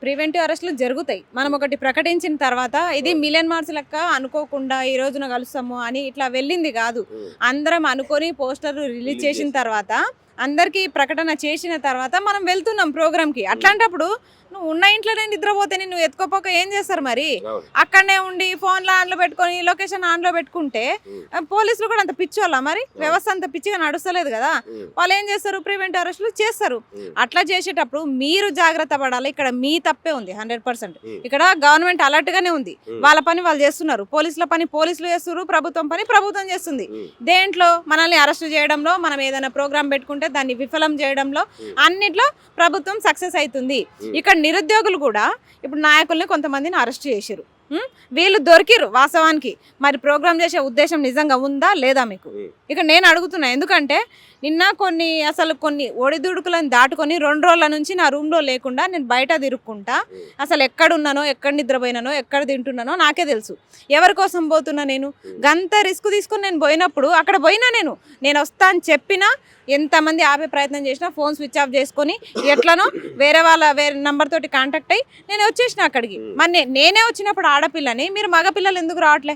Preventive అరెస్టులు జరుగుతాయి. మనం ఒకటి ప్రకటించిన తర్వాత ఇది మిలియన్ మార్క్స్ లెక్క అనుకోకుండా ఈ రోజున కలుస్తాము అని ఇట్లా వెళ్ళింది కాదు. అందరం అనుకొని పోస్టర్లు రిలీజ్ చేసిన తర్వాత అందరికీ ప్రకటన చేసిన తర్వాత మనం వెళ్తున్నాం ప్రోగ్రామ్కి. అట్లాంటప్పుడు నువ్వు ఉన్న ఇంట్లోనే నిద్రపోతే నువ్వు ఎత్తుకోపోక ఏం చేస్తారు మరి? అక్కడనే ఉండి ఫోన్లో ఆన్లో పెట్టుకొని లొకేషన్ ఆన్లో పెట్టుకుంటే పోలీసులు కూడా అంత పిచ్చోళ్ళ మరి? వ్యవస్థ అంత పిచ్చిగా నడుస్తలేదు కదా. వాళ్ళు ఏం చేస్తారు? ప్రివెంటివ్ అరెస్టులు చేస్తారు. అట్లా చేసేటప్పుడు మీరు జాగ్రత్త పడాలి. ఇక్కడ మీ తప్పే ఉంది 100%. ఇక్కడ గవర్నమెంట్ అలర్ట్ గానే ఉంది. వాళ్ళ పని వాళ్ళు చేస్తున్నారు, పోలీసుల పని పోలీసులు చేస్తున్నారు, ప్రభుత్వం పని ప్రభుత్వం చేస్తుంది. దేంట్లో మనల్ని అరెస్ట్ చేయడంలో, మనం ఏదైనా ప్రోగ్రామ్ పెట్టుకుంటే దాన్ని విఫలం చేయడంలో, అన్నిట్లో ప్రభుత్వం సక్సెస్ అవుతుంది. ఇక్కడ నిరుద్యోగులు కూడా ఇప్పుడు నాయకుల్ని కొంతమందిని అరెస్ట్ చేశారు. వీళ్ళు దొరికిరు వాస్తవానికి. మరి ప్రోగ్రామ్ చేసే ఉద్దేశం నిజంగా ఉందా లేదా మీకు? ఇక నేను అడుగుతున్నా. ఎందుకంటే నిన్న కొన్ని ఒడిదుడుకులను దాటుకొని 2 రోజుల నుంచి నా రూమ్లో లేకుండా నేను బయట తిరుక్కుంటా. అసలు ఎక్కడున్నానో, ఎక్కడ నిద్రపోయినానో, ఎక్కడ తింటున్నానో నాకే తెలుసు. ఎవరి కోసం పోతున్నా? నేను గంత రిస్క్ తీసుకొని నేను పోయినప్పుడు అక్కడ పోయినా నేను వస్తా అని చెప్పినా ఎంతమంది ఆపే ప్రయత్నం చేసినా ఫోన్ స్విచ్ ఆఫ్ చేసుకొని ఎట్లనో వేరే నెంబర్ తోటి కాంటాక్ట్ అయ్యి నేను వచ్చేసిన అక్కడికి. మరి నేనే వచ్చినప్పుడు ఆడపిల్లని మీరు మగపిల్లలు ఎందుకు రావట్లే?